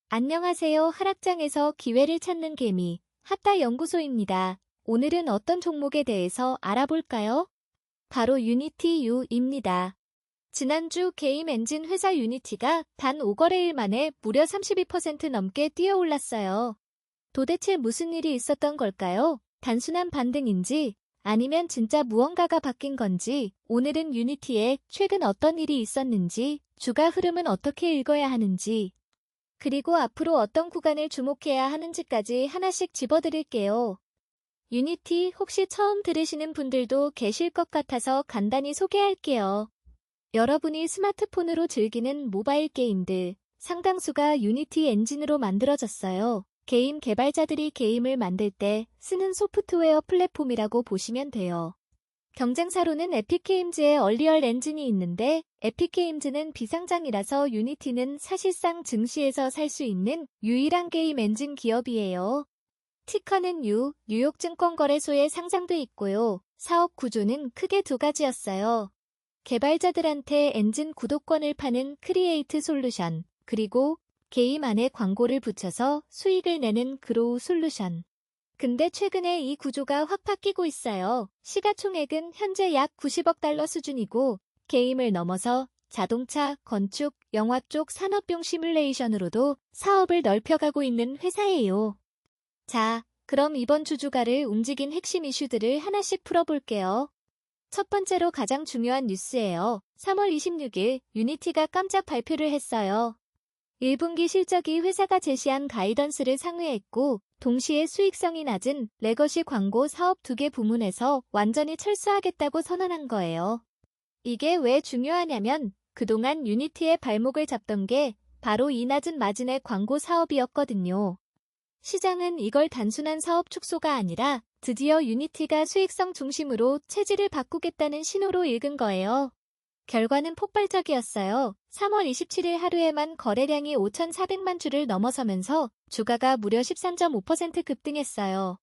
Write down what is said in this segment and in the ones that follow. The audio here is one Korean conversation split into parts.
안녕하세요. 하락장에서 기회를 찾는 개미, 핫다 연구소입니다. 오늘은 어떤 종목에 대해서 알아볼까요? 바로 유니티 U입니다. 지난주 게임 엔진 회사 유니티가 단 5거래일 만에 무려 32% 넘게 뛰어올랐어요. 도대체 무슨 일이 있었던 걸까요? 단순한 반등인지 아니면 진짜 무언가가 바뀐 건지, 오늘은 유니티에 최근 어떤 일이 있었는지, 주가 흐름은 어떻게 읽어야 하는지, 그리고 앞으로 어떤 구간을 주목해야 하는지까지 하나씩 짚어드릴게요. 유니티 혹시 처음 들으시는 분들도 계실 것 같아서 간단히 소개할게요. 여러분이 스마트폰으로 즐기는 모바일 게임들, 상당수가 유니티 엔진으로 만들어졌어요. 게임 개발자들이 게임을 만들 때 쓰는 소프트웨어 플랫폼이라고 보시면 돼요. 경쟁사로는 에픽게임즈의 얼리얼 엔진이 있는데 에픽게임즈는 비상장이라서 유니티는 사실상 증시에서 살 수 있는 유일한 게임 엔진 기업이에요. 티커는 U, 뉴욕증권거래소에 상장돼 있고요. 사업 구조는 크게 두 가지였어요. 개발자들한테 엔진 구독권을 파는 크리에이트 솔루션, 그리고 게임 안에 광고를 붙여서 수익을 내는 그로우 솔루션. 근데 최근에 이 구조가 확 바뀌고 있어요. 시가총액은 현재 약 90억 달러 수준이고 게임을 넘어서 자동차, 건축, 영화 쪽 산업용 시뮬레이션으로도 사업을 넓혀가고 있는 회사예요. 자, 그럼 이번 주 주가를 움직인 핵심 이슈들을 하나씩 풀어볼게요. 첫 번째로 가장 중요한 뉴스예요. 3월 26일 유니티가 깜짝 발표를 했어요. 1분기 실적이 회사가 제시한 가이던스를 상회했고 동시에 수익성이 낮은 레거시 광고 사업 2개 부문에서 완전히 철수하겠다고 선언한 거예요. 이게 왜 중요하냐면 그동안 유니티의 발목을 잡던 게 바로 이 낮은 마진의 광고 사업이었거든요. 시장은 이걸 단순한 사업 축소가 아니라 드디어 유니티가 수익성 중심으로 체질을 바꾸겠다는 신호로 읽은 거예요. 결과는 폭발적이었어요. 3월 27일 하루에만 거래량이 5,400만 주를 넘어서면서 주가가 무려 13.5% 급등했어요.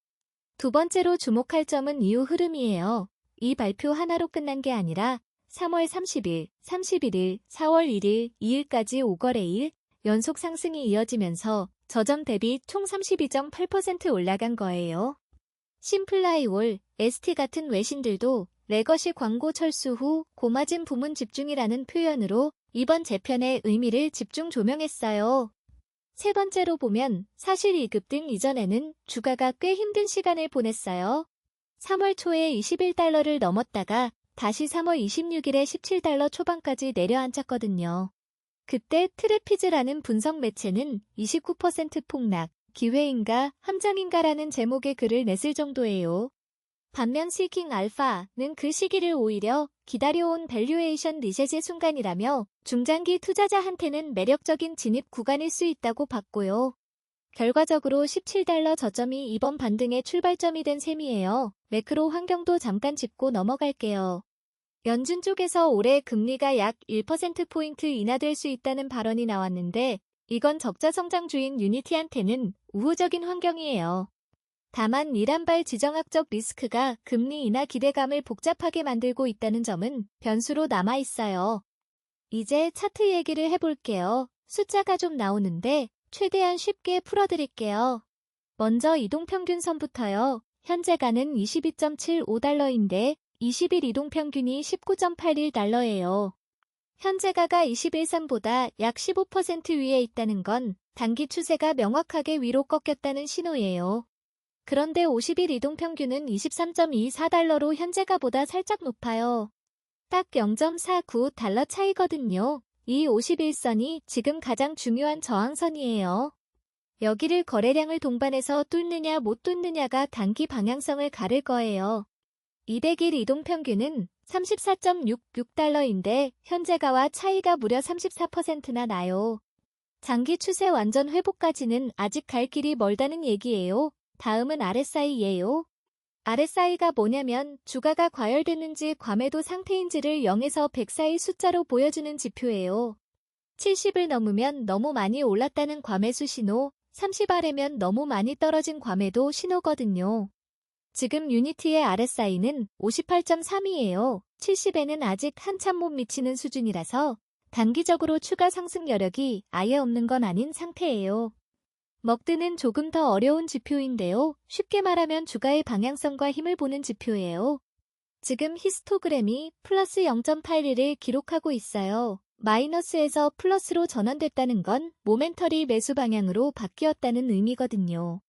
두 번째로 주목할 점은 이후 흐름이에요. 이 발표 하나로 끝난 게 아니라 3월 30일, 31일, 4월 1일, 2일까지 5거래일 연속 상승이 이어지면서 저점 대비 총 32.8% 올라간 거예요. 심플라이올, ST 같은 외신들도 레거시 광고 철수 후 고마진 부문 집중이라는 표현으로 이번 재편의 의미를 집중 조명했어요. 세 번째로 보면 사실 이 급등 이전에는 주가가 꽤 힘든 시간을 보냈어요. 3월 초에 21달러를 넘었다가 다시 3월 26일에 17달러 초반까지 내려앉았거든요. 그때 트래피즈라는 분석 매체는 29% 폭락, 기회인가 함정인가라는 제목의 글을 냈을 정도예요. 반면 시킹 알파는 그 시기를 오히려 기다려온 밸류에이션 리셋의 순간이라며 중장기 투자자한테는 매력적인 진입 구간일 수 있다고 봤고요. 결과적으로 17달러 저점이 이번 반등의 출발점이 된 셈이에요. 매크로 환경도 잠깐 짚고 넘어갈게요. 연준 쪽에서 올해 금리가 약 1%포인트 인하될 수 있다는 발언이 나왔는데 이건 적자 성장주인 유니티한테는 우호적인 환경이에요. 다만 이란발 지정학적 리스크가 금리 인하 기대감을 복잡하게 만들고 있다는 점은 변수로 남아있어요. 이제 차트 얘기를 해볼게요. 숫자가 좀 나오는데 최대한 쉽게 풀어드릴게요. 먼저 이동평균선부터요. 현재가는 22.75달러인데 20일 이동평균이 19.81달러예요. 현재가가 21선보다 약 15% 위에 있다는 건 단기 추세가 명확하게 위로 꺾였다는 신호예요. 그런데 50일 이동평균은 23.24달러로 현재가보다 살짝 높아요. 딱 0.49달러 차이거든요. 이 51선이 지금 가장 중요한 저항선이에요. 여기를 거래량을 동반해서 뚫느냐 못 뚫느냐가 단기 방향성을 가를 거예요. 200일 이동평균은 34.66달러인데 현재가와 차이가 무려 34%나 나요. 장기 추세 완전 회복까지는 아직 갈 길이 멀다는 얘기예요. 다음은 RSI예요. RSI가 뭐냐면 주가가 과열됐는지 과매도 상태인지를 0에서 100 사이 숫자로 보여주는 지표예요. 70을 넘으면 너무 많이 올랐다는 과매수 신호, 30아래면 너무 많이 떨어진 과매도 신호거든요. 지금 유니티의 RSI는 58.3이에요. 70에는 아직 한참 못 미치는 수준이라서 단기적으로 추가 상승 여력이 아예 없는 건 아닌 상태예요. 먹드는 조금 더 어려운 지표인데요. 쉽게 말하면 주가의 방향성과 힘을 보는 지표예요. 지금 히스토그램이 플러스 0.81을 기록하고 있어요. 마이너스에서 플러스로 전환됐다는 건 모멘터리 매수 방향으로 바뀌었다는 의미거든요.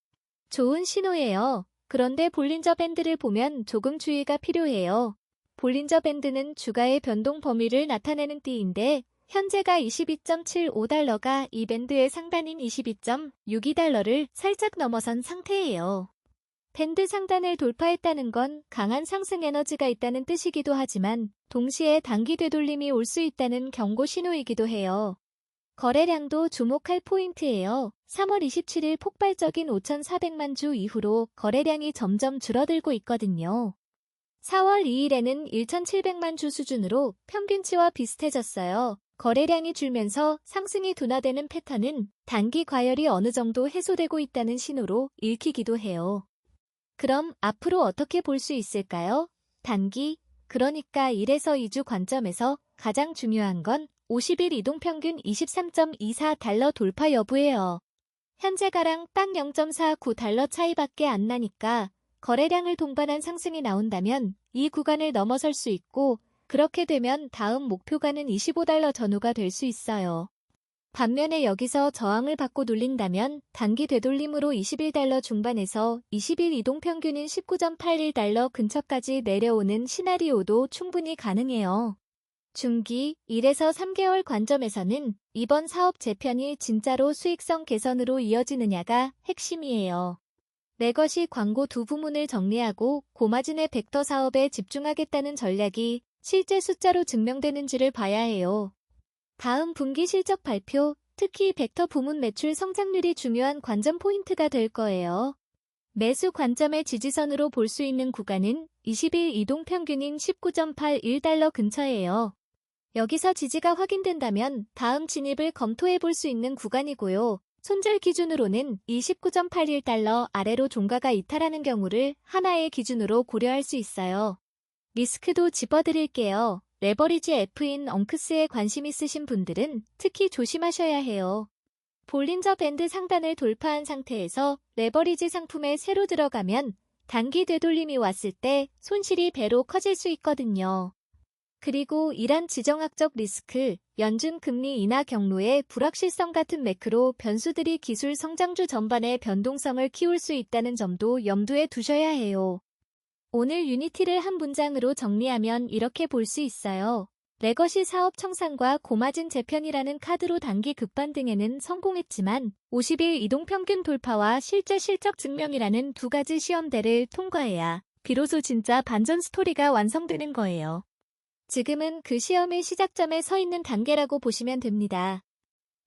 좋은 신호예요. 그런데 볼린저 밴드를 보면 조금 주의가 필요해요. 볼린저 밴드는 주가의 변동 범위를 나타내는 띠인데 현재가 22.75달러가 이 밴드의 상단인 22.62달러를 살짝 넘어선 상태예요. 밴드 상단을 돌파했다는 건 강한 상승 에너지가 있다는 뜻이기도 하지만 동시에 단기 되돌림이 올 수 있다는 경고 신호이기도 해요. 거래량도 주목할 포인트예요. 3월 27일 폭발적인 5,400만 주 이후로 거래량이 점점 줄어들고 있거든요. 4월 2일에는 1,700만 주 수준으로 평균치와 비슷해졌어요. 거래량이 줄면서 상승이 둔화되는 패턴은 단기 과열이 어느 정도 해소되고 있다는 신호로 읽히기도 해요. 그럼 앞으로 어떻게 볼 수 있을까요? 단기, 그러니까 1에서 2주 관점에서 가장 중요한 건 50일 이동평균 23.24달러 돌파 여부예요. 현재가랑 딱 0.49달러 차이밖에 안 나니까 거래량을 동반한 상승이 나온다면 이 구간을 넘어설 수 있고 그렇게 되면 다음 목표가는 25달러 전후가 될 수 있어요. 반면에 여기서 저항을 받고 눌린다면 단기 되돌림으로 21달러 중반에서 20일 이동평균인 19.81달러 근처까지 내려오는 시나리오도 충분히 가능해요. 중기 1에서 3개월 관점에서는 이번 사업 재편이 진짜로 수익성 개선으로 이어지느냐가 핵심이에요. 내 것이 광고 두 부문을 정리하고 고마진의 벡터 사업에 집중하겠다는 전략이 실제 숫자로 증명되는지를 봐야 해요. 다음 분기 실적 발표, 특히 벡터 부문 매출 성장률이 중요한 관전 포인트가 될 거예요. 매수 관점의 지지선으로 볼 수 있는 구간은 20일 이동평균인 19.81달러 근처예요. 여기서 지지가 확인된다면 다음 진입을 검토해 볼 수 있는 구간이고요. 손절 기준으로는 이 19.81달러 아래로 종가가 이탈하는 경우를 하나의 기준으로 고려할 수 있어요. 리스크도 짚어드릴게요. 레버리지 F인 엉크스에 관심 있으신 분들은 특히 조심하셔야 해요. 볼린저 밴드 상단을 돌파한 상태에서 레버리지 상품에 새로 들어가면 단기 되돌림이 왔을 때 손실이 배로 커질 수 있거든요. 그리고 이란 지정학적 리스크, 연준 금리 인하 경로의 불확실성 같은 매크로 변수들이 기술 성장주 전반의 변동성을 키울 수 있다는 점도 염두에 두셔야 해요. 오늘 유니티를 한 문장으로 정리하면 이렇게 볼 수 있어요. 레거시 사업 청산과 고마진 재편이라는 카드로 단기 급반등에는 성공했지만 50일 이동평균 돌파와 실제 실적 증명이라는 두 가지 시험대를 통과해야 비로소 진짜 반전 스토리가 완성되는 거예요. 지금은 그 시험의 시작점에 서 있는 단계라고 보시면 됩니다.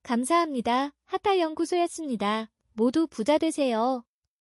감사합니다. 핫타 연구소였습니다. 모두 부자 되세요.